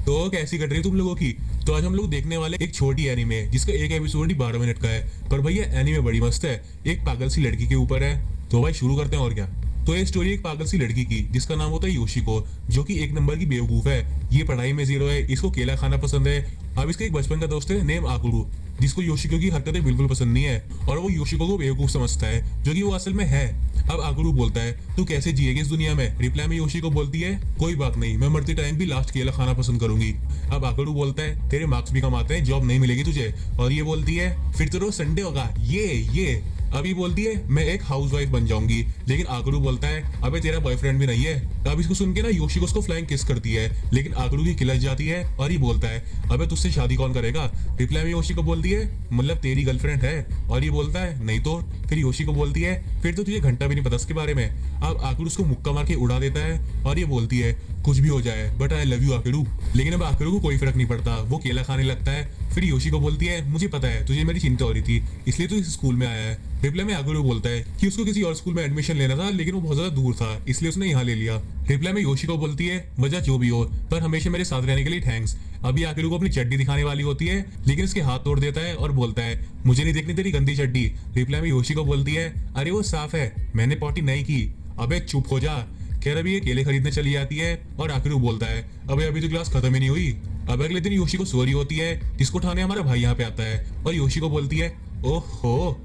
तो कैसी कट रही है तुम लोगों की? तो आज हम लोग देखने वाले एक छोटी एनीमे जिसका एक एपिसोड ही 12 मिनट का है। पर भैया एनीमे बड़ी मस्त है, एक पागल सी लड़की के ऊपर है। तो भाई शुरू करते हैं और क्या। तो ये स्टोरी एक पागल सी लड़की की जिसका नाम होता है योशिको, जो कि एक नंबर की बेवकूफ है। ये पढ़ाई में जीरो है, इसको केला खाना पसंद है। अब इसका एक बचपन का दोस्त है नेम आकुरू, जिसको योशिको की हरकतें बिल्कुल पसंद नहीं है और वो योशिको को बेवकूफ समझता है, जो कि वो असल में है। अब आकुरू बोलता है तू कैसे जिएगी इस दुनिया में। रिप्लाई में योशिको बोलती है कोई बात नहीं, मैं मरते टाइम भी लास्ट केला खाना पसंद करूंगी। अब आकुरू बोलता है तेरे मार्क्स भी कम आते हैं, जॉब नहीं मिलेगी तुझे। और ये बोलती है फिर तो रोज संडे होगा। ये अभी बोलती है मैं एक हाउसवाइफ बन जाऊंगी। लेकिन आकुरू बोलता है अबे तेरा बॉयफ्रेंड भी नहीं है। अब इसको सुन के ना योशिको उसको फ्लाइंग किस करती है, लेकिन आकुरू की किलस जाती है और ये बोलता है अबे तुझसे शादी कौन करेगा। रिप्लाई में योशिको बोलती है मतलब तेरी गर्लफ्रेंड है। और ये बोलता है नहीं तो। फिर योशिको बोलती है फिर तो तुझे घंटा भी नहीं पता इसके बारे में। अब आकुरू उसको मुक्का मार के उड़ा देता है और ये बोलती है कुछ भी हो जाए बट आई लव यू आकुरू। लेकिन अब आकुरू को कोई फर्क नहीं पड़ता, वो केला खाने लगता है। फिर योशिको बोलती है मुझे पता है तुझे मेरी चिंता हो रही थी, इसलिए तू इस स्कूल में आया है। रिप्लाई में आकुरू बोलता है कि उसको किसी और स्कूल में एडमिशन लेना था, लेकिन वो बहुत ज्यादा दूर था, इसलिए उसने यहाँ ले लिया। रिप्लाई में योशिको बोलती है वजह जो भी हो पर हमेशा मेरे साथ रहने के लिए थैंक्स। अभी आकुरू को अपनी चड्डी दिखाने वाली होती है, लेकिन उसके हाथ तोड़ देता है और बोलता है मुझे नहीं देखनी तेरी गंदी चड्डी। रिप्लाई में योशिको बोलती है अरे वो साफ है, मैंने पॉटी नहीं की। अबे चुप हो जा। खैर अभी ये केले खरीदने चली जाती है और आकुरू बोलता है अबे अभी तो क्लास खत्म ही नहीं हुई। अब अगले दिन योशिको सॉरी होती है, जिसको उठाने हमारा भाई यहाँ पे आता है और योशिको बोलती है ओहो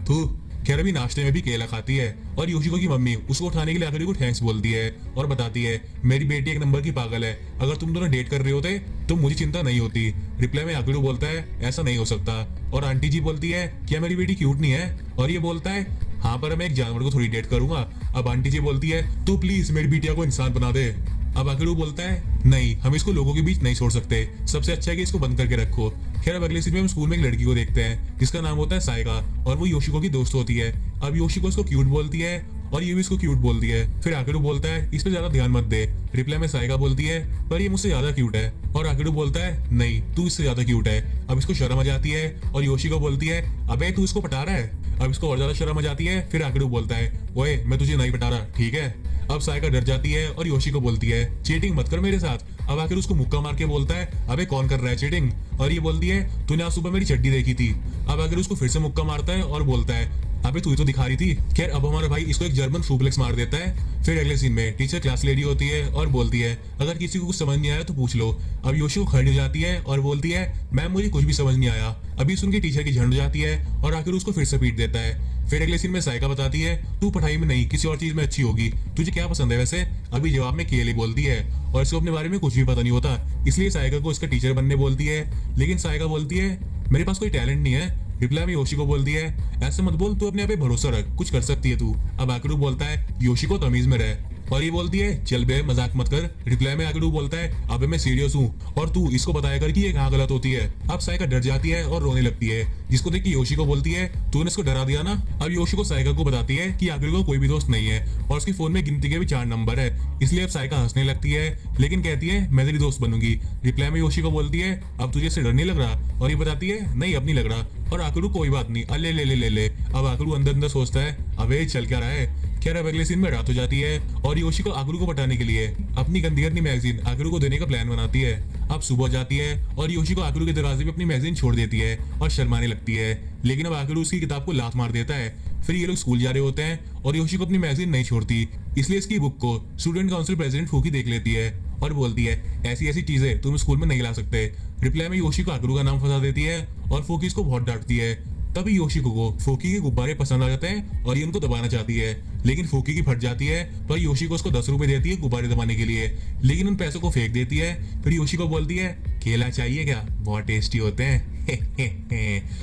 थू। खैर अभी नाश्ते में भी केला खाती है और योशिको की मम्मी उसको उठाने के लिए आकुरू को थैंक्स बोलती है और बताती है मेरी बेटी एक नंबर की पागल है, अगर तुम दोनों डेट कर रहे होते तो मुझे चिंता नहीं होती। रिप्लाई में आकुरू बोलता है ऐसा नहीं हो सकता। और आंटी जी बोलती है क्या मेरी बेटी क्यूट नहीं है। और ये बोलता है हाँ पर मैं एक जानवर को थोड़ी डेट करूंगा। अब आंटी जी बोलती है तू प्लीज मेरी बिटिया को इंसान बना दे। अब आकुरू बोलता है नहीं, हम इसको लोगों के बीच नहीं छोड़ सकते, सबसे अच्छा है कि इसको बंद करके रखो। खैर अब अगले सीन में हम स्कूल में एक लड़की को देखते हैं जिसका नाम होता है साइका और वो योशिको की दोस्त होती है। अब योशिको इसको क्यूट बोलती है और ये भी इसको क्यूट बोलती है। फिर आकुरू बोलता है इस पे ज्यादा ध्यान मत दे। रिप्लाई में साइका बोलती है पर ये मुझसे ज्यादा क्यूट है। और आकुरू बोलता है नहीं तू इससे ज्यादा क्यूट है। अब इसको शर्म आ जाती है और योशिको बोलती है अबे तू इसको पटा रहा है। अब इसको और ज्यादा शर्म आ जाती है। फिर आकुरू बोलता है ओए मैं तुझे नहीं पटा रहा, ठीक है। अब साइका डर जाती है और योशिको बोलती है चीटिंग मत कर मेरे साथ। अब आखिर उसको मुक्का मार के बोलता है अबे कौन कर रहा है चीटिंग। और ये बोलती है तूने आज सुबह मेरी चड्डी देखी थी। अब आखिर उसको फिर से मुक्का मारता है और बोलता है अबे तू ही तो दिखा रही थी। खैर अब हमारा भाई इसको एक जर्मन सुप्लेक्स मार देता है। फिर अगले सीन में टीचर क्लास ले रही होती है और बोलती है अगर किसी को कुछ समझ नहीं आया तो पूछ लो। अब योशिको खड़ी हो जाती है और बोलती है मैम मुझे कुछ भी समझ नहीं आया। अभी सुन के टीचर की झंड हो जाती है और आखिर उसको फिर से पीट देता है। फिर अगले सीन में साइका बताती है तू पढ़ाई में नहीं किसी और चीज में अच्छी होगी, तुझे क्या पसंद है वैसे। अभी जवाब में केले बोलती है और इसको अपने बारे में कुछ भी पता नहीं होता, इसलिए साइका को इसका टीचर बनने बोलती है। लेकिन साइका बोलती है मेरे पास कोई टैलेंट नहीं है। रिप्लाई में योशिको बोलती है ऐसे मत बोल, तू अपने आप पे भरोसा रख, कुछ कर सकती है तू। अब आकुरू बोलता है योशिको तमीज में रह। और ये बोलती है चल बे मजाक मत कर। रिप्लाई में आकुरू बोलता है अबे मैं सीरियस हूँ और तू इसको बताया कर कि ये कहाँ गलत होती है। अब साइका डर जाती है और रोने लगती है, जिसको देख के योशिको बोलती है तूने इसको डरा दिया ना। अब योशिको साइका को बताती है कि आकुरू को कोई भी दोस्त नहीं है और उसके फोन में गिनती के भी 4 नंबर है, इसलिए अब साइका हंसने लगती है, लेकिन कहती है मैं तेरी दोस्त बनूंगी। रिप्लाई में योशिको बोलती है अब तुझे इससे डर नहीं लग रहा। और ये बताती है नहीं अब नहीं लग रहा। और आकुरू कोई बात नहीं, अले ले ले ले ले। अब आकुरू अंदर अंदर सोचता है अबे चल क्या रहा है। खैर अब अगले सीन में रात हो जाती है और योशिको आकुरू को पटाने के लिए अपनी गंदी गंदी मैगजीन आकुरू को देने का प्लान बनाती है। अब सुबह जाती है और योशिको आकुरू के दरवाजे पे अपनी मैगजीन छोड़ देती है और शर्माने लगती है, लेकिन अब आकुरू उसकी किताब को लात मार देता है। फिर ये लोग स्कूल जा रहे होते हैं और योशिको अपनी मैगजीन नहीं छोड़ती, इसलिए इसकी बुक को स्टूडेंट काउंसिल प्रेसिडेंट फूकी देख लेती है और बोलती है ऐसी ऐसी चीजें तुम स्कूल में नहीं ला सकते। रिप्लाई में योशिको आकुरू का नाम फंसा देती है और फूकी इसको बहुत डांटती है। तभी योशिको को फोकी के गुब्बारे पसंद आ जाते हैं और ये उनको दबाना चाहती है, लेकिन फोकी की फट जाती है। पर योशिको उसको 10 रुपए देती है गुब्बारे दबाने के लिए, लेकिन उन पैसों को फेंक देती है। फिर योशिको बोलती है केला चाहिए क्या, बहुत टेस्टी होते हैं।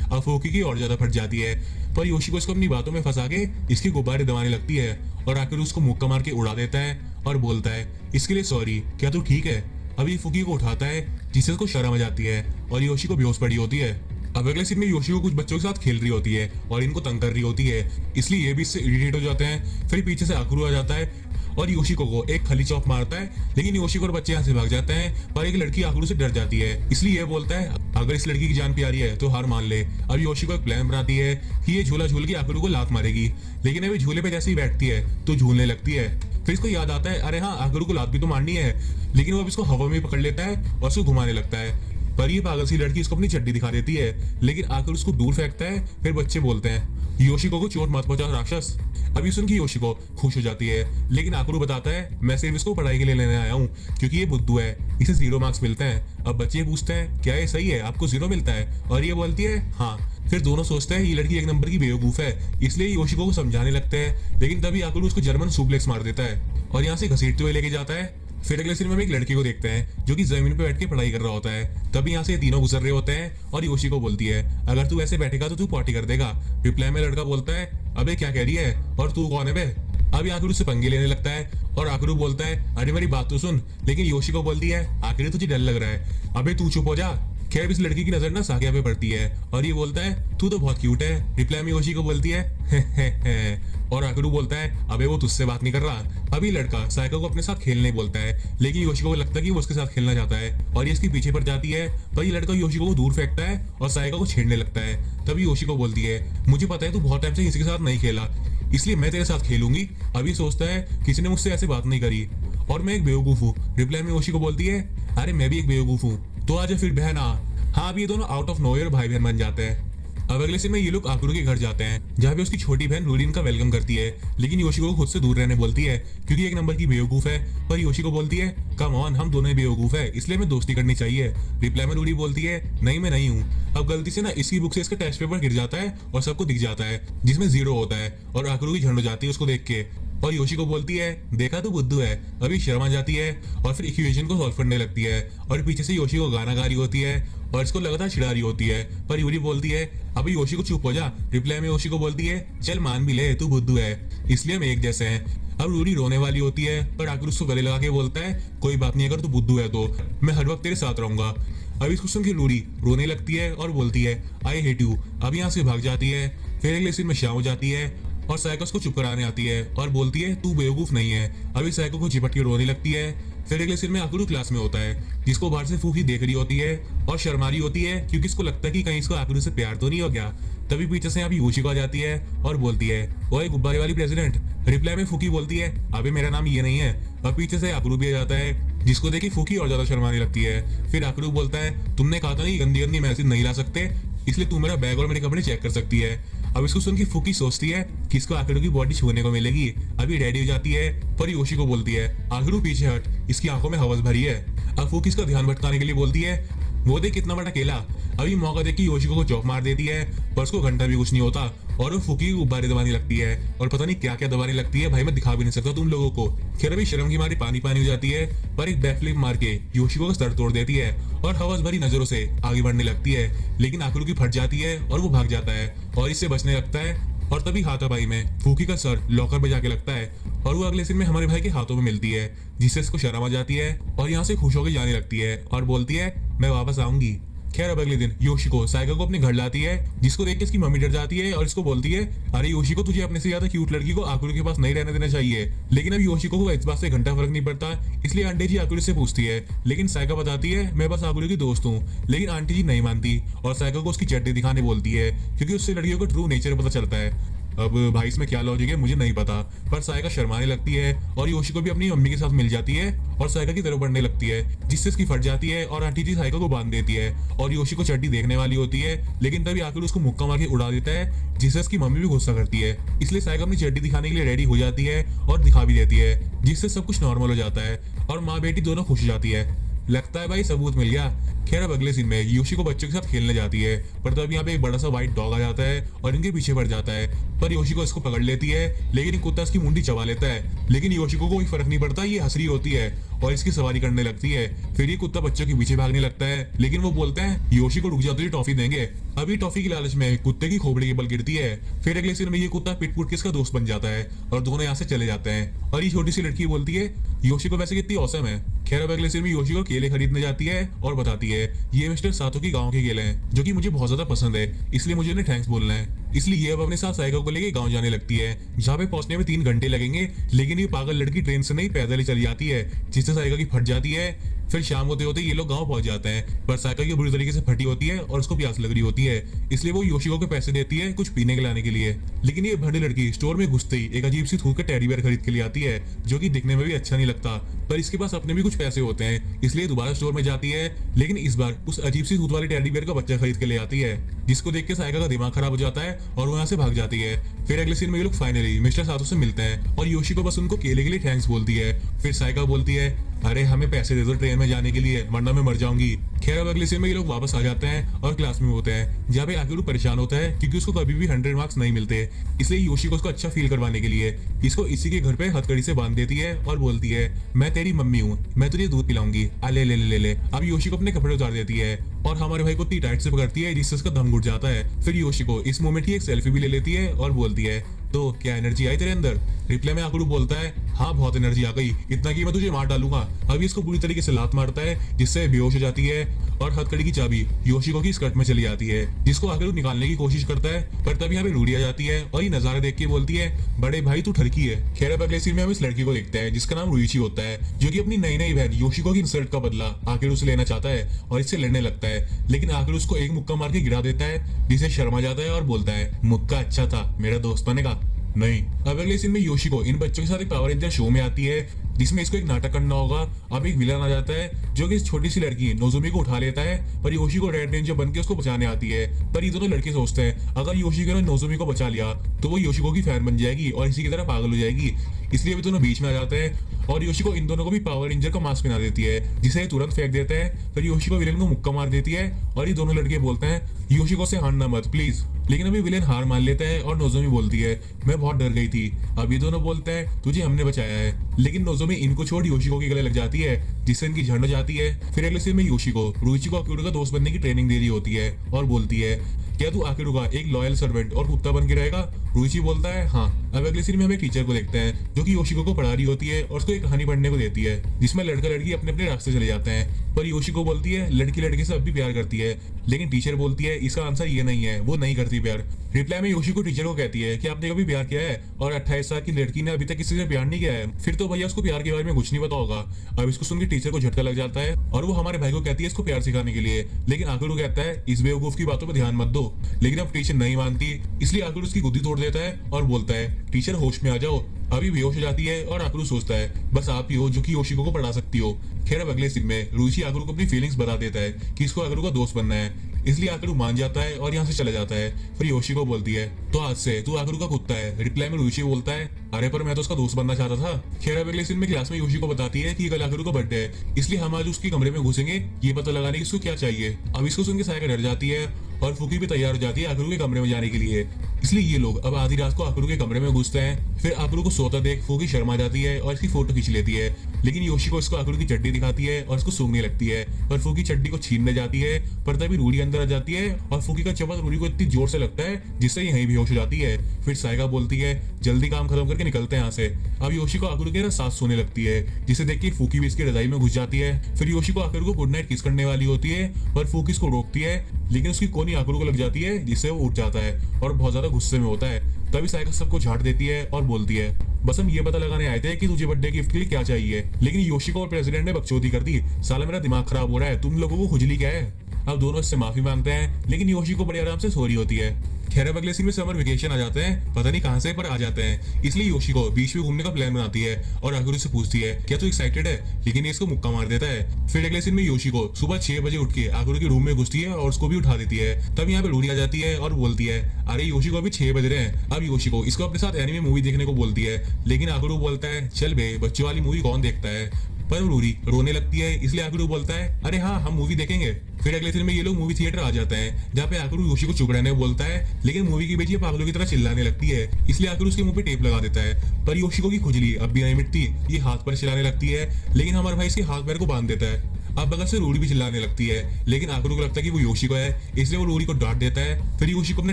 अब फोकी की और ज्यादा फट जाती है, पर योशिको इसको अपनी बातों में फंसा के इसके गुब्बारे दबाने लगती है और आखिर उसको मुक्का मार के उड़ा देता है और बोलता है इसके लिए सॉरी, क्या तू ठीक है। अभी फूकी को उठाता है जिससे उसको शर्म आ जाती है और योशिको बेहोश पड़ी होती है। अब अगले सीन में योशिको कुछ बच्चों के साथ खेल रही होती है और इनको तंग कर रही होती है, इसलिए ये भी इससे इरिटेट हो जाते हैं। फिर पीछे से आकुरू आ जाता है और योशिको को एक खली चौक मारता है, लेकिन योशिको और बच्चे यहाँ से भाग जाते हैं। पर एक लड़की आकुरू से डर जाती है, इसलिए ये बोलता है अगर इस लड़की की जान प्यारी है तो हार मान ले। अब योशिको एक प्लान बनाती है कि ये झूला झूल के आकुरू को लात मारेगी, लेकिन अभी झूले पे जैसे ही बैठती है तो झूलने लगती है। फिर इसको याद आता है, अरे हाँ आकरू को लात भी तो मारनी है, लेकिन वो अब इसको हवा में पकड़ लेता है और उसको घुमाने लगता है। पर ये पागल सी लड़की इसको अपनी चड्डी दिखा देती है, लेकिन आकर उसको दूर फेंकता है। फिर बच्चे बोलते हैं, योशिको को चोट मत पहुंचा राक्षस। अभी सुन के योशिको खुश हो जाती है, लेकिन आकरू बताता है, मैं सिर्फ इसको पढ़ाई के लिए लेने आया हूँ क्योंकि ये बुद्धू है, इसे 0 मार्क्स मिलते हैं। अब बच्चे पूछते हैं, क्या ये सही है, आपको 0 मिलता है? और ये बोलती है हाँ। फिर दोनों सोचते हैं ये लड़की एक नंबर की बेवकूफ है, इसलिए योशिको को समझाने लगते हैं। लेकिन तभी आकरू उसको जर्मन सुप्लेक्स मार देता है और यहाँ से घसीटते हुए लेके जाता है। फिर अगले सीन में एक लड़के को देखते हैं जो कि जमीन पे बैठ के पढ़ाई कर रहा होता है। तभी यहाँ से ये तीनों गुजर रहे होते हैं और योशिको बोलती है, अगर तू ऐसे बैठेगा तो तू पॉटी कर देगा। रिप्लाई में लड़का बोलता है, अबे क्या कह रही है और तू कौन है बे? अभी आकरू से पंगे लेने लगता है और आकरू बोलता है, अरे मेरी बात तो सुन। लेकिन योशिको बोलती है, आखिर तुझे डर लग रहा है, अबे तू चुप हो जा। खैर इस लड़की की नजर ना साकिया पे पड़ती है और ये बोलता है, तू तो बहुत क्यूट है। रिप्लाई में योशिको बोलती है और आकरू बोलता है, अबे वो तुझसे बात नहीं कर रहा। अभी लड़का साइको को अपने साथ खेलने बोलता है, लेकिन योशिको को लगता है कि वो उसके साथ खेलना चाहता है और ये इसके पीछे पड़ जाती है। पर ये लड़का योशिको को दूर फेंकता है और साइको को छेड़ने लगता है। तभी योशिको बोलती है, मुझे पता है तू बहुत टाइम से किसी के साथ नहीं खेला, इसलिए मैं तेरे साथ खेलूंगी। अभी सोचता है, किसी ने मुझसे ऐसे बात नहीं करी और मैं एक बेवकूफ हूँ। रिप्लाई में योशिको बोलती है, अरे मैं भी एक बेवकूफ हूँ, तो आज फिर बहन आ। हाँ, अब ये दोनों आउट ऑफ नोवेयर भाई बहन बन जाते हैं। अब अगले सीन में ये लोग आकरू के घर जाते हैं, जहाँ पे उसकी छोटी बहन रूरी इनका वेलकम करती है, लेकिन योशिको को खुद से दूर रहने बोलती है क्योंकि एक नंबर की बेवकूफ है। पर योशिको बोलती है, कम ऑन, हम दोनों ही बेवकूफ है, इसलिए हमें दोस्ती करनी चाहिए। रिप्लाई में रूरी बोलती है, नहीं मैं नहीं हूँ। अब गलती से ना इसकी बुक से इसका टेस्ट पेपर गिर जाता है और सबको दिख जाता है जिसमें 0 होता है और आकरू की झंड हो जाती है उसको देख के। और योशिको बोलती है, देखा तू बुद्धू है। अभी शर्मा जाती है और फिर इक्वेशन को सॉल्व करने लगती है और पीछे से योशिको गाना गा रही होती है और इसको लगातार छिड़ा रही होती है। पर यूरी बोलती है, अभी योशिको चुप हो जा। रिप्लाई में योशिको बोलती है, चल मान भी ले, तू बुद्धू है, इसलिए हम एक जैसे हैं। अब रूरी रोने वाली होती है पर आकर उसको गले लगा के बोलता है, कोई बात नहीं, अगर तू बुद्धू है तो मैं हर वक्त तेरे साथ रहूंगा। अब इसको सुन के रूरी रोने लगती है और बोलती है, आई हेट यू। अब यहाँ से भाग जाती है। फिर अगले सीन में शाम हो जाती है और साइको को चुप कराने आती है और बोलती है, तू बेवकूफ नहीं है। अभी साइको को चिपट के रोने लगती है। फिर अगले सीन में आकरू क्लास में होता है, जिसको बाहर से फूफी देख रही होती है और शर्मा रही होती है क्योंकि इसको लगता है कि कहीं इसको आकरू से प्यार तो नहीं हो गया। तभी पीछे से यहाँ योशिको आ जाती है और बोलती है, ओए गुब्बारे वाली प्रेसिडेंट। रिप्लाई में फूकी बोलती है, अबे मेरा नाम ये नहीं है। अब पीछे से आकरू भी आ जाता है, जिसको देखी फूकी और ज्यादा शर्माने लगती है। फिर आकरू बोलता है, तुमने कहा था नहीं गंदी गंदी मैसेज नहीं ला सकते, इसलिए तू मेरा बैग और मेरे कपड़े चेक कर सकती है। अब इसको सुन के फूकी सोचती है कि इसको आकरू की बॉडी छूने को मिलेगी। अभी रेडी हो जाती है पर योशिको बोलती है, आकरू पीछे हट, इसकी आंखों में हवस भरी है। अब फूकी इसका ध्यान भटकाने के लिए बोलती है, वो देख कितना बड़ा केला। अभी मौका देख के योशिको को चौक मार देती है पर उसको घंटा भी कुछ नहीं होता और वो फूकी गुब्बारे दबाने लगती है और पता नहीं क्या क्या दबाने लगती है, भाई मैं दिखा भी नहीं सकता तुम लोगों को। खैर अभी शर्म की मारी पानी पानी हो जाती है पर एक बैकफ्लिप मार के योशिको का सर तोड़ देती है और हवस भरी नजरों से आगे बढ़ने लगती है, लेकिन आकरू की फट जाती है और वो भाग जाता है और इससे बचने लगता है। और तभी हाथापाई में फूकी का सर लॉकर में जाके लगता है और वो अगले सीन में हमारे भाई के हाथों में मिलती है, जिससे इसको शर्म आ जाती है और यहाँ से खुश होकर जाने लगती है और बोलती है, मैं वापस आऊंगी। खैर अब अगले दिन योशिको साइको को अपने घर लाती है, जिसको देख के इसकी मम्मी डर जाती है और इसको बोलती है, अरे योशिको तुझे अपने से ज्यादा क्यूट लड़की को आकरू के पास नहीं रहने देना चाहिए। लेकिन अब योशिको को इस बात से घंटा फर्क नहीं पड़ता, इसलिए आंटी जी आकरू से पूछती है, लेकिन साइको बताती है, मैं बस आकरू की दोस्त हूँ। लेकिन आंटी जी नहीं मानती और साइको को उसकी चड्डी दिखाने बोलती है क्योंकि उससे लड़कियों को ट्रू नेचर पता चलता है। अब भाई इसमें क्या लॉजिक है मुझे नहीं पता, पर साइका शर्माने लगती है और योशिको भी अपनी मम्मी के साथ मिल जाती है और साइका की तरफ बढ़ने लगती है, जिससे इसकी फट जाती है और आंटी जी साइका को बांध देती है और योशिको चड्डी देखने वाली होती है, लेकिन तभी आकर उसको मुक्का मार के उड़ा देता है, जिससे इसकी मम्मी भी गुस्सा करती है। इसलिए साइका अपनी चड्डी दिखाने के लिए रेडी हो जाती है और दिखा भी देती है, जिससे सब कुछ नॉर्मल हो जाता है और माँ बेटी दोनों खुश हो जाती है। लगता है भाई सबूत मिल गया। खैर अब अगले सीन में योशिको बच्चों के साथ खेलने जाती है पर तब यहाँ पे एक बड़ा सा व्हाइट डॉग आ जाता है और इनके पीछे पड़ जाता है, पर योशिको इसको पकड़ लेती है, लेकिन कुत्ता इसकी मुंडी चबा लेता है। लेकिन योशिको को कोई फर्क नहीं पड़ता, ये हंस रही होती है और इसकी सवारी करने लगती है। फिर ये कुत्ता बच्चों के पीछे भागने लगता है, लेकिन वो बोलता है, योशिको रुक जा, तुझे टॉफी देंगे। अभी टॉफी की लालच में कुत्ते की खोपड़ी की बल गिरती है। फिर अगले सीन में ये कुत्ता पिट-पुट के इसका दोस्त बन जाता है और दोनों यहाँ से चले जाते हैं और ये छोटी सी लड़की बोलती है, योशिको वैसे कितनी औसम है। खैर अब अगले सीन में योशिको केले खरीदने जाती है और बताती है, ये मिस्टर सातो की गांव के केले हैं जो कि मुझे बहुत ज्यादा पसंद है, इसलिए मुझे उन्हें थैंक्स बोलना है। इसलिए ये अब अपने साथ साइको को लेके गांव जाने लगती है, जहाँ पे पहुंचने में 3 घंटे लगेंगे, लेकिन ये पागल लड़की ट्रेन से नहीं पैदल ही चली जाती है, जिससे साइको की फट जाती है। फिर शाम होते होते ये लोग गांव पहुंच जाते हैं, पर साइका की बुरी तरीके से फटी होती है और उसको प्यास लग रही होती है, इसलिए वो योशिको को पैसे देती है कुछ पीने के लाने के लिए। लेकिन ये भंडी लड़की स्टोर में घुसते ही एक अजीब सी थूक का टेडी बेयर खरीद के लिए आती है, जो कि दिखने में भी अच्छा नहीं लगता, पर इसके पास अपने भी कुछ पैसे होते हैं, इसलिए दोबारा स्टोर में जाती है। लेकिन इस बार उस अजीब सी थूत वाले टेडी बेयर का बच्चा खरीद के ले आती है, जिसको देख के साइका का दिमाग खराब हो जाता है और वो यहाँ से भाग जाती है। फिर अगले सीन में ये लोग फाइनली मिस्टर सातो से मिलते हैं और योशिको बस उनको केले के लिए थैंक्स बोलती है। फिर साइका बोलती है, अरे हमें पैसे दे दो ट्रेन में जाने के लिए, वरना मैं मर जाऊंगी। खैर अब अगले सीन में ये लोग वापस आ जाते हैं और क्लास में होते हैं, जहाँ पे आकिरू परेशान होता है क्योंकि उसको कभी भी 100 मार्क्स नहीं मिलते, इसलिए योशिको उसको अच्छा फील करवाने के लिए इसको इसी के घर पे हथकड़ी से बांध देती है और बोलती है, मैं तेरी मम्मी हूँ, मैं तुझे दूध पिलाऊंगी, आ ले ले ले ले ले। अब योशिको अपने कपड़े उतार देती है और हमारे भाई को इतनी टाइट से पकड़ती है जिससे उसका दम घुट जाता है। फिर योशिको इस मोमेंट की एक सेल्फी भी ले लेती है और बोलती है, तो क्या एनर्जी आई तेरे अंदर? रिप्लाई में आकुरू बोलता है, हाँ बहुत एनर्जी आ गई, इतना कि मैं तुझे मार डालूंगा। अभी इसको पूरी तरीके से लात मारता है जिससे बेहोश हो जाती है और हथकड़ी की चाबी योशिको की स्कर्ट में चली जाती है, जिसको आकुरू निकालने की कोशिश करता है, पर तभी यहाँ पे रूडी आ जाती है और ये नजारा देख के बोलती है, बड़े भाई तू ठरकी है। खैर अब अगले सीन में हम इस लड़की को देखते हैं जिसका नाम रुइची होता है, जो कि अपनी नई नई बहन योशिको की इंसल्ट का बदला आकुरू से लेना चाहता है और इससे लड़ने लगता है। लेकिन आकुरू उसको एक मुक्का मार के गिरा देता है, जिसे शर्मा जाता है और बोलता है, मुक्का अच्छा था, मेरा दोस्त बनेगा नहीं। अब अगले सीन में योशिको इन बच्चों के साथ एक पावर रेंजर शो में आती है जिसमें इसको एक नाटक करना होगा। अब एक विलन आ जाता है जो कि इस छोटी सी लड़की नोजोमी को उठा लेता है, पर योशिको रेड रेंजर बन के उसको बचाने आती है। पर ये दोनों लड़के सोचते हैं अगर योशिको ने नोजोमी को बचा लिया तो वो योशिको की फैन बन जाएगी और इसी की तरह पागल हो जाएगी, इसलिए वे दोनों बीच में आ जाते हैं और योशिको इन दोनों को भी पावर रेंजर का मास्क पहना देती है, जिसे तुरंत फेंक देता है। फिर योशिको विलेन को मुक्का मार देती है और ये दोनों लड़के बोलते हैं, योशिको से हारना मत प्लीज। लेकिन अभी विलेन हार मान लेता है और नोजोमी बोलती है, मैं बहुत डर गई थी। अब ये दोनों बोलते हैं, तुझे हमने बचाया है। लेकिन नोजोमी इनको छोड़ योशिको के गले लग जाती है, जिससे इनकी झंड हो जाती है। फिर अगले सीन में योशिको रुइची को आकिरू का दोस्त बनने की ट्रेनिंग दे रही होती है और बोलती है, क्या तू आकिरू का एक लॉयल सर्वेंट और कुत्ता बन के रहेगा? रुइची बोलता है, हाँ। अब अगले सीन में हम एक टीचर को देखते हैं जो कि योशिको को पढ़ा रही होती है और उसको एक कहानी पढ़ने को देती है, जिसमें लड़का लड़की अपने अपने रास्ते चले जाते हैं। पर योशिको बोलती है लड़की लड़के से अब भी प्यार करती है, लेकिन टीचर बोलती है इसका आंसर ये नहीं है, वो नहीं करती प्यार। रिप्लाई में योशिको टीचर को कहती है कि आपने कभी प्यार किया है? और 28 साल की लड़की ने अभी तक किसी से प्यार नहीं किया है, फिर तो भैया उसको प्यार के बारे में कुछ नहीं पता होगा। अब इसको सुन के टीचर को झटका लग जाता है और वो हमारे भाई को कहती है इसको प्यार सिखाने के लिए, लेकिन आकिरू कहता है इस बेवकूफ की बातों पर ध्यान मत दो। लेकिन अब टीचर नहीं मानती, इसलिए आकिरू उसकी गुद्दी तोड़ देता है और बोलता है, टीचर होश में आ जाओ। अभी बेहोश हो जाती है और आकुरू सोचता है बस आप ही हो जो कि योशिको को पढ़ा सकती हो। खैर अब अगले सीन में रुइची आकुरू को अपनी फीलिंग्स बता देता है कि इसको आकुरू का दोस्त बनना है, इसलिए आकुरू मान जाता है और यहाँ से चला जाता है। फिर योशिको बोलती है, तो आज से तू आकुरू का कुत्ता है। रिप्लाई में रुइची बोलता है, अरे पर मैं तो उसका दोस्त बनना चाहता था। खैर अब अगले सीन में क्लास में योशिको बताती है कि कल आकुरू का बर्थडे है, इसलिए हम आज उसके कमरे में घुसेंगे ये पता लगाने की इसको क्या चाहिए। अब इसको सुन के साइका डर जाती है और फुकी भी तैयार हो जाती है आकुरू के कमरे में जाने के लिए, इसलिए ये लोग अब आधी रात को आकुरू के कमरे में घुसते हैं। फिर आकुरू को सोता देख फुकी शर्मा जाती है और इसकी फोटो खींच लेती है, लेकिन योशिको इसको आकुरू की चड्डी दिखाती है और इसको सूंघने लगती है, पर फुकी चड्डी को छीनने जाती है, पर तभी रूडी अंदर आ जाती है और फुकी का चपत रूडी को इतनी जोर से लगता है जिससे यहीं बेहोश हो जाती है। फिर साइका बोलती है, जल्दी काम खत्म करके निकलते हैं यहाँ से। अब योशिको आकुरू के साथ सोने लगती है, जिसे देख के फुकी भी इसकी रजाई में घुस जाती है। फिर योशिको आकुरू को गुड नाइट किस करने वाली होती है, पर फुकी इसको रोकती है, लेकिन उसकी कोनी आकुरू को लग जाती है, जिससे वो उठ जाता है और बहुत ज्यादा गुस्से में होता है। तभी साइका सबको झाड़ देती है और बोलती है, बस हम ये पता लगाने आए थे कि तुझे बर्थडे गिफ्ट के लिए क्या चाहिए, लेकिन योशिको और प्रेसिडेंट ने बकचोदी कर दी। साला मेरा दिमाग खराब हो रहा है, तुम लोगों को खुजली क्या है? अब दोनों इससे माफी मांगते हैं, लेकिन योशिको बड़े आराम से सो रही होती है। खैर अब अगले सीन में समर वेकेशन आ जाते हैं, पता नहीं कहां से पर आ जाते हैं, इसलिए योशिको बीच में घूमने का प्लान बनाती है और आकुरू से पूछती है, क्या तू एक्साइटेड है? लेकिन ये इसको मुक्का मार देता है। फिर अगले सीन में योशिको सुबह 6 बजे उठ के आकुरू के रूम में घुसती है और उसको भी उठा देती है। तब यहाँ पे रूडी आ जाती है और बोलती है, अरे योशिको अभी 6 बज रहे हैं। अब योशिको इसको अपने साथ एनीमे मूवी देखने को बोलती है, लेकिन आकुरू बोलता है, चल बे बच्चों वाली मूवी कौन देखता है? पर रूडी रोने लगती है, इसलिए आकुरू बोलता है, अरे हाँ हम मूवी देखेंगे। फिर अगले दिन में ये लोग मूवी थिएटर आ जाते हैं, जहाँ पे आकुरू योशिको चुप रहने बोलता है, लेकिन मूवी की बेटी पागलों की तरह चिल्लाने लगती है, इसलिए आकुरू उसके मुंह पे टेप लगा देता है। पर योशिको की खुजली अब भी नहीं मिटती, ये हाथ पर चिल्लाने लगती है, लेकिन हमारा भाई इसके हाथ पैर को बांध देता है। अब बगल से रूडी भी चिल्लाने लगती है, लेकिन आकुरू को लगता है कि वो योशिको है, इसलिए वो रूडी को डांट देता है। फिर योशिको अपने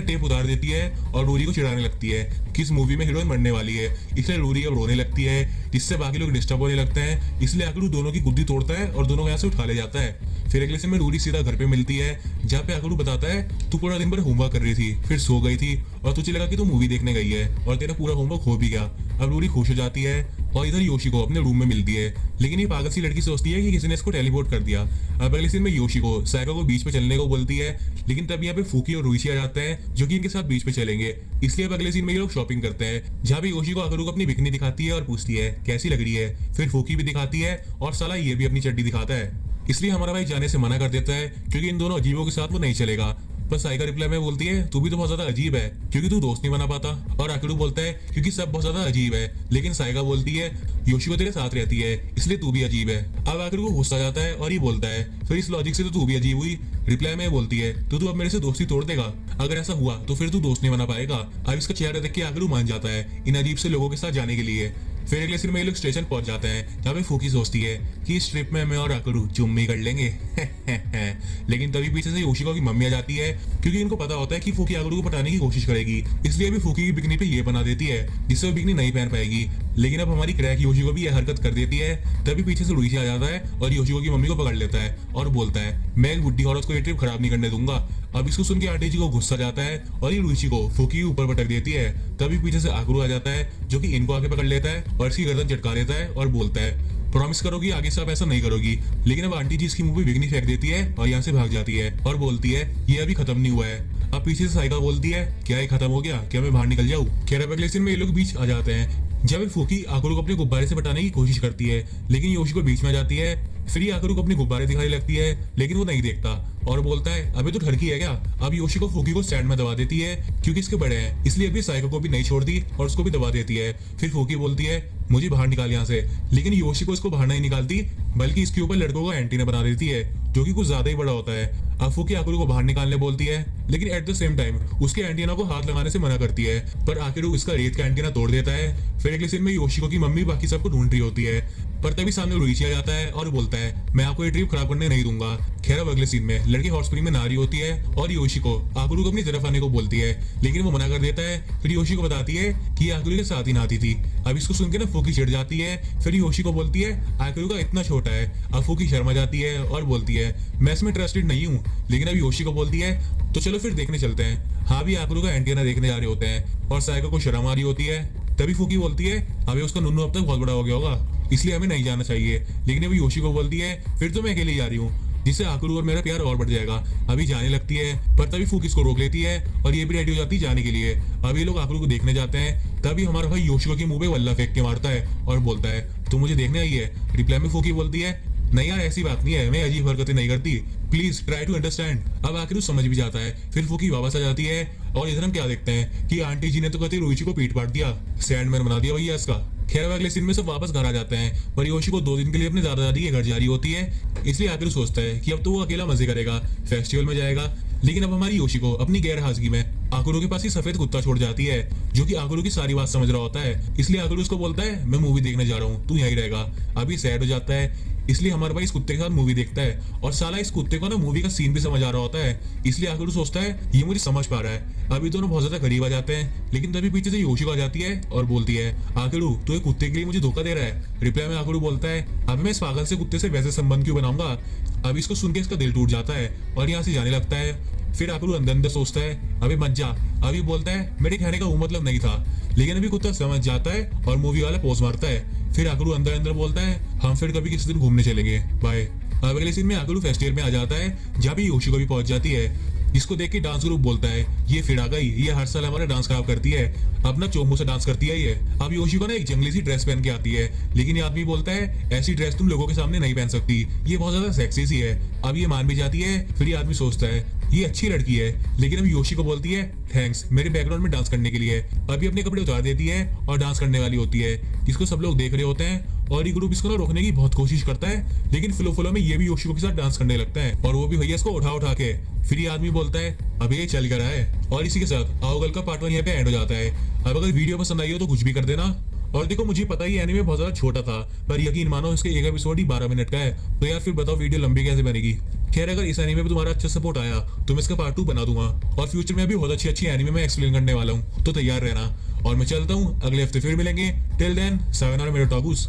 टेप उतार देती है और रूडी को चिढ़ाने लगती है कि इस मूवी में हीरोइन मरने वाली है, इसलिए रूडी अब रोने लगती है, जिससे बाकी लोग डिस्टर्ब होने लगते हैं, इसलिए आकुरू दोनों की गुद्दी तोड़ता है और दोनों को यहाँ से उठा ले जाता है। फिर अगले समय रूडी सीधा घर पे मिलती है, जहाँ पे आकुरू बताता है, तू पूरा दिन भर होमवर्क कर रही थी, फिर सो गई थी और तुझे लगा कि तू मूवी देखने गई है और तेरा पूरा होमवर्क हो भी गया। अब रूडी खुश हो जाती है और इधर योशिको अपने रूम में मिलती है, लेकिन ये पागल सी लड़की सोचती है कि किसी ने इसको टेलीपोर्ट कर दिया। अब अगले सीन में योशिको साइको को बीच पे चलने को बोलती है, लेकिन तब यहाँ पे फूकी और रुइची आ जाते हैं जो कि इनके साथ बीच पे चलेंगे। इसलिए अब अगले सीन में ये लोग शॉपिंग करते हैं, जहाँ पे योशिको आकरू को अपनी बिकनी दिखाती है और पूछती है कैसी लग रही है। फिर फूकी भी दिखाती है और साला ये भी अपनी चड्डी दिखाता है। इसलिए हमारा भाई जाने से मना कर देता है क्योंकि इन दोनों अजीबों के साथ वो नहीं चलेगा। पर साइका रिप्लाई में बोलती है तू भी तो बहुत ज्यादा अजीब है क्योंकि तू दोस्त नहीं बना पाता। और आकरू बोलता है क्योंकि सब बहुत ज्यादा अजीब है। लेकिन साइका बोलती है योशिको तेरे साथ रहती है इसलिए तू भी अजीब है। अब आकरू को गुस्सा जाता है और ये बोलता है फिर इस लॉजिक से तो तू भी अजीब हुई। रिप्लाई में बोलती है तो तू अब मेरे से दोस्ती तोड़ देगा, अगर ऐसा हुआ तो फिर तू दोस्त नहीं बना पाएगा। अब इसका चेहरा देख के आकरू मान जाता है इन अजीब से लोगों के साथ जाने के लिए। फिर अगले सीन में ये लोग स्टेशन पहुंच जाते हैं जहाँ पे फूकी सोचती है कि इस ट्रिप में मैं और आकरू चुम्मी कर लेंगे लेकिन तभी पीछे से योशिको की मम्मी आ जाती है क्योंकि इनको पता होता है कि फूकी आकरू को पटाने की कोशिश करेगी। इसलिए अभी फूकी की बिकनी पे ये बना देती है जिससे वो बिकनी नहीं पहन पाएगी। लेकिन अब हमारी क्रैक योशिको भी यह हरकत कर देती है। तभी पीछे से रुइची आ जाता है और योशिको की मम्मी को पकड़ लेता है और बोलता है मैं एक बुढ़ी औरत को ये ट्रिप खराब नहीं करने दूंगा। अब इसको सुन के आंटी जी को गुस्सा जाता है और ये रुइची को फूकी के ऊपर पटक देती है। तभी पीछे से आकरू आ जाता है जो कि इनको आके पकड़ लेता है और इसकी गर्दन चटका देता है और बोलता है प्रॉमिस करोगी आगे से आप ऐसा नहीं करोगी। लेकिन अब आंटी जी इसकी मुंह पे बिकनी फेंक देती है और यहाँ से भाग जाती है और बोलती है ये अभी खत्म नहीं हुआ है। अब पीछे से साइका बोलती है क्या ये खत्म हो गया, क्या मैं बाहर निकल जाऊँ। खैर अब अगले सीन में ये लोग बीच आ जाते हैं जब फूकी आकरू को अपने गुब्बारे से बटाने की कोशिश करती है, लेकिन योशिको बीच में आ जाती है। फिर ये आकरू को अपने गुब्बारे दिखाने लगती है लेकिन वो नहीं देखता और बोलता है अबे तो ठरकी है क्या। अब योशिको फूकी को स्टैंड में दबा देती है क्योंकि इसके बड़े हैं, इसलिए अभी साइको को भी नहीं छोड़ती और उसको भी दबा देती है। फिर फूकी बोलती है मुझे बाहर निकाल यहाँ से, लेकिन योशिको इसको बाहर नहीं निकालती बल्कि इसके ऊपर लड़कों को एंटीना बना देती है जो कि कुछ ज्यादा ही बड़ा होता है। अब फूकी आकरू को बाहर निकालने बोलती है लेकिन एट द सेम टाइम उसके एंटीना को हाथ लगाने से मना करती है, पर आकरू इसका रेत का एंटीना तोड़ देता है। फिर अगले सीन में योशिको की मम्मी बाकी सबको ढूंढ रही होती है, पर तभी सामने रुइची आ जाता है और बोलता है मैं आपको ये ट्रिप खराब करने नहीं दूंगा। खैर अब अगले सीन में लड़की हॉट स्प्रिंग में नहा रही होती है और योशिको आकरू को अपनी तरफ आने को बोलती है लेकिन वो मना कर देता है। फिर योशिको बताती है कि आकरू के साथ ही नहाती थी। अब इसको सुन के ना फूकी चिढ़ जाती है। फिर योशिको बोलती है आकरू का इतना छोटा है। अब फूकी शर्मा जाती है और बोलती है मैं इसमें इंटरेस्टेड नहीं हूँ। लेकिन अब योशिको बोलती है तो चलो फिर देखने चलते हैं। हाँ भी आकरू का एंटीना देखने जा रहे होते हैं और साइको को शर्म आ रही होती है। तभी फूकी बोलती है अबे उसका नुन्नू अब तक बहुत बड़ा हो गया होगा इसलिए हमें नहीं जाना चाहिए। लेकिन अभी योशिको बोलती है फिर तो मैं अकेले जा रही हूँ, जिससे आकरू और मेरा प्यार और बढ़ जाएगा। अभी जाने लगती है पर तभी फूकी इसको रोक लेती है और ये भी रेडी हो जाती है जाने के लिए। अब ये लोग आकरू को देखने जाते हैं तभी हमारा भाई योशिको के मुंह पे वल्ला फेंक के मारता है और बोलता है तू मुझे देखने आई है। रिप्लाई में फूकी बोलती है नहीं यार ऐसी बात नहीं है, मैं अजीब हरकतें नहीं करती, प्लीज ट्राई टू अंडरस्टैंड। अब आखिर समझ भी जाता है। फिर फूकी वापस आ जाती है और इधर हम क्या देखते हैं कि आंटी जी ने तो कहती रुइची को पीट पाट दिया, सैंडमैन बना दिया भैया इसका। खैर अगले सीन में सब वापस घर आ जाते हैं पर योशिको 2 दिन के लिए अपने दादा दादी के घर जा रही होती है। इसलिए आखिर सोचता है कि अब तो वो अकेला मजे करेगा, फेस्टिवल में जाएगा। लेकिन अब हमारी योशिको अपनी गैर हाजिरी में आकरू के पास ही सफेद कुत्ता छोड़ जाती है जो कि आकरू की सारी बात समझ रहा होता है। इसलिए आकरू उसको बोलता है मैं मूवी देखने जा रहा हूँ, तू यहीं रहेगा। अभी सैड हो जाता है इसलिए हमारा भाई इस कुत्ते के साथ मूवी देखता है और साला इस कुत्ते को ना मूवी का सीन भी समझ आ रहा होता है। इसलिए आकरू सोचता है ये मुझे समझ पा रहा है। अभी दोनों बहुत ज्यादा करीब आ जाते हैं लेकिन तभी पीछे से योशिको आ जाती है और बोलती है आकरू तू एक कुत्ते के लिए मुझे धोखा दे रहा है। रिप्लाई में आकरू बोलता है अब मैं इस पागल से कुत्ते से वैसे संबंध क्यों बनाऊंगा। अब इसको सुन के इसका दिल टूट जाता है और यहाँ से जाने लगता है। फिर आकरू अंदर अंदर सोचता है अभी मत जा। अभी बोलता है मेरे कहने का वो मतलब नहीं था। लेकिन अभी कुत्ता समझ जाता है और मूवी वाला पोज मारता है। फिर आकरू अंदर अंदर बोलता है हम फिर कभी किसी दिन घूमने चलेंगे, बाय। अब अगले सीन में आकरू फेस्टिवल में आ जाता है जहाँ भी योशिको भी पहुंच जाती है। इसको देख के डांस ग्रुप बोलता है ये फिर आ गई, ये हर साल हमारा डांस खराब करती है, अपना चोमू से डांस करती है ये। अब योशिको ना एक जंगली सी ड्रेस पहन के आती है लेकिन ये आदमी बोलता है ऐसी ड्रेस तुम लोगों के सामने नहीं पहन सकती, ये बहुत ज्यादा सेक्सी सी है। अब ये मान भी जाती है। फिर ये आदमी सोचता है ये अच्छी लड़की है। लेकिन अब योशिको बोलती है थैंक्स मेरे बैकग्राउंड में डांस करने के लिए। अभी अपने कपड़े उतार देती है और डांस करने वाली होती है जिसको सब लोग देख रहे होते हैं और ये ग्रुप इसको ना रोकने की बहुत कोशिश करता है। लेकिन फ्लो में ये भी योशिको के साथ डांस करने लगता है और वो भी भैया इसको उठा के। फिर ये आदमी बोलता है अब ये चल कर रहा है। और इसी के साथ आओगल का पार्ट 1 यहाँ पे एंड हो जाता है। अब अगर वीडियो पसंद आई हो तो कुछ भी कर देना। और देखो मुझे पता ही एनीमे बहुत ज्यादा छोटा था पर यकीन मानो इसके एक एपिसोड ही 12 मिनट का है, तो यार फिर बताओ वीडियो लंबी कैसे बनेगी। खैर अगर इस एनीमे पे तुम्हारा अच्छा सपोर्ट आया तो मैं इसका पार्ट 2 बना दूंगा और फ्यूचर में भी बहुत अच्छी एनीमे में एक्सप्लेन करने वाला हूँ, तो तैयार रहना। और मैं चलता हूँ, अगले हफ्ते फिर मिलेंगे। टिल देन सायोनारा मेरे टॉगूस।